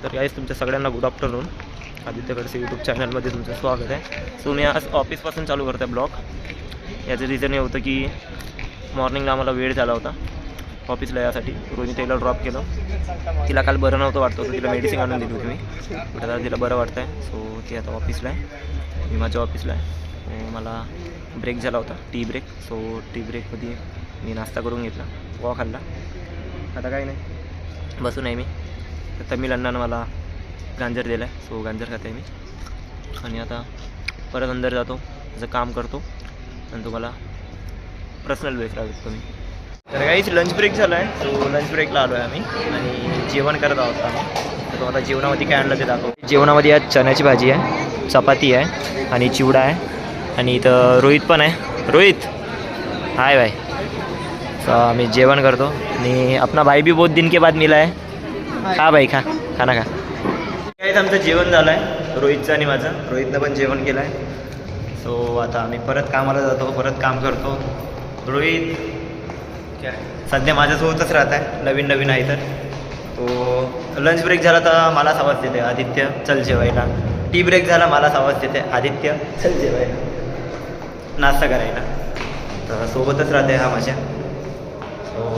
तर गाईस तुमच्या सगळ्यांना good afternoon. Aditya Khadse YouTube चॅनलमध्ये तुमचं स्वागत आहे. सो मी आज ऑफिसपासून चालू करतो आहे ब्लॉग. याचं रिझन हे होतं की मॉर्निंगला आम्हाला वेळ झाला होता ऑफिसला यासाठी. रोहिणी ताईला ड्रॉप केलं. तिला काल बरं नव्हतं वाटतं होतं, तिला मेडिसिन आणून दिली होती मी. बट आता तिला बरं वाटतं आहे. सो ती आता ऑफिसला आहे, मी माझ्या ऑफिसला आहे. मला ब्रेक झाला होता, टी ब्रेक. सो टी ब्रेकमध्ये मी नाश्ता करून घेतला, पोहा खाल्ला. आता काही नाही, बसून आहे मी. तर तमिळ अण्णानं मला गांजर दिला आहे, सो गांजर खात आहे मी. आणि आता परत अंदर जातो, त्याचं काम करतो आणि तुम्हाला पर्सनल बेसला भेटतो मी. तर काहीच लंच ब्रेक झाला आहे. सो लंच ब्रेकला आलो आहे आम्ही आणि जेवण करत आहोत आम्ही. तर तुम्हाला जेवणामध्ये काय आणलं ते दाखवतो. जेवणामध्ये आज चण्याची भाजी आहे, चपाती आहे आणि चिवडा आहे. आणि इथं रोहित पण आहे. रोहित हाय भाई. सो आम्ही जेवण करतो आणि अपना भाई भी बहुत दिन के बाद मिला है. खा भाई, खा, खाना खा. काहीच आमचं जेवण झालं आहे, रोहितचं आणि माझं. रोहितनं पण जेवण केलं आहे. सो आता आम्ही परत कामाला जातो, परत काम करतो. रोहित काय सध्या माझ्यासोबतच राहत आहे, नवीन नवीन आहे. तर तो लंच ब्रेक झाला तर मलाच आवाज देते, आदित्य चल जेवायला. टी ब्रेक झाला मलाच आवाज देते, आदित्य चल जेवायला, नाश्ता करायला. तर सोबतच राहते हा माझ्या. सो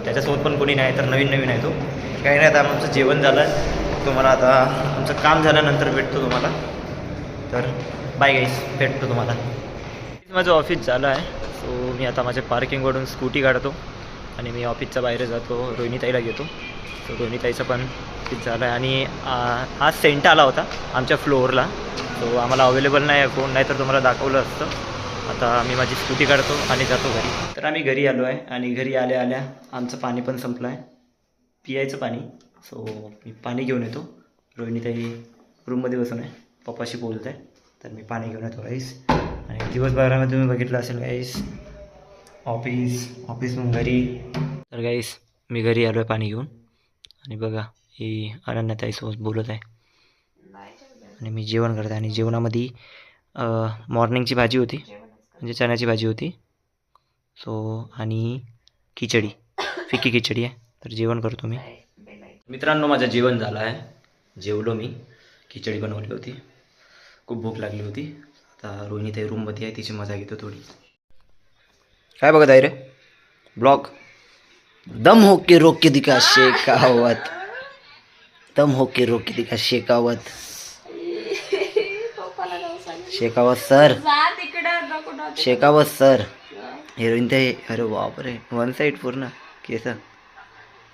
त्याच्यासोबत पण कोणी नाही, तर नवीन नवीन आहे तो. काही नाही, आता आमचं जेवण झालं आहे. तुम्हाला आता आमचं काम झाल्यानंतर भेटतो तुम्हाला. तर बाय गाईस, भेटतो तुम्हाला. माझं ऑफिस झालं आहे. सो मी आता माझ्या पार्किंगवरून स्कूटी काढतो आणि मी ऑफिसच्या बाहेर जातो, रोहिणीताईला घेतो. सो रोहिणीताईचं पण ऑफिस झालं आहे. आणि आज सेंट आला होता आमच्या फ्लोअरला. सो आम्हाला अवेलेबल नाही आहे फोन, नाही तर तुम्हाला दाखवलं असतं. आता मी माझी स्कूटी काढतो आणि जातो घरी. तर आम्ही घरी आलो आहे आणि घरी आल्या आल्या आमचं पाणी पण संपलं आहे, पियायचं पाणी. सो मी पाणी घेऊन येतो. रोहिणीताई रूममध्ये बसून आहे, पप्पाशी बोलत आहे. तर मी पाणी घेऊन येतो गाईस. आणि दिवसभरामध्ये तुम्ही बघितलं असेल गाईस, ऑफिसहून घरी. तर गाईस मी घरी आलो आहे पाणी घेऊन. आणि बघा ही अनन्याताईसोबत बोलत आहे आणि मी जेवण करत आहे. आणि जेवणामध्ये मॉर्निंगची भाजी होती, म्हणजे चण्याची भाजी होती. सो आणि खिचडी, फिकी खिचडी आहे. तर जेवण करतो मी. मित्रांनो माझं जेवण झालं आहे, जेवलो मी. खिचडी बनवली होती, खूप भूक लागली होती. आता रोहिणीताई रूममध्ये आहे, तिची मजा घेतो थोडी. काय बघत आहे रे ब्लॉग? दम हो के रोक के दिखा शेकावत, दम हो के रोक के दिखा शेकावत. शेकावत सर, शेकावत सर. हिरोईन ते, अरे बापरे, वन साईड पूर्ण केस.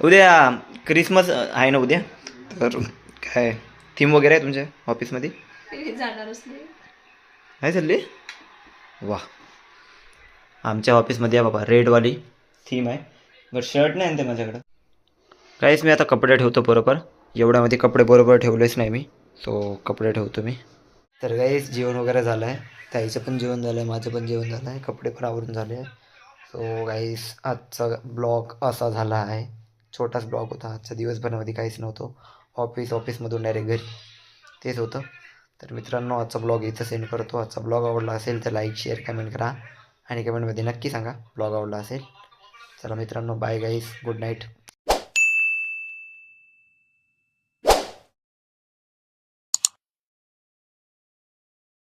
उद्या क्रिसमस आहे ना उद्या, तर काय थीम वगैरे आहे तुमच्या ऑफिसमध्ये? नाही चालली? वा, आमच्या ऑफिसमध्ये आहे बाबा, रेडवाली थीम आहे. बरं शर्ट नाही आणते माझ्याकडं. काहीच मी आता कपडे ठेवतो बरोबर. एवढ्यामध्ये कपडे बरोबर ठेवलेच नाही मी, सो कपडे ठेवतो मी. तर काहीच जेवण वगैरे झालं आहे, ताईचं पण जेवण झालं आहे, माझं पण जेवण झालं आहे, कपडे पण आवरून झाले आहे. सो गाईस आजचा ब्लॉग असा झाला आहे. छोटाच ब्लॉग होता आजच्या. दिवसभरामध्ये काहीच नव्हतं, ऑफिसमधून डायरेक्ट घरी, तेच होतं. तर मित्रांनो आजचा ब्लॉग इथं सेंड करतो. आजचा ब्लॉग आवडला असेल तर लाईक शेअर कमेंट करा आणि कमेंटमध्ये नक्की सांगा ब्लॉग आवडला असेल. चला मित्रांनो, बाय गाईस, गुड नाईट.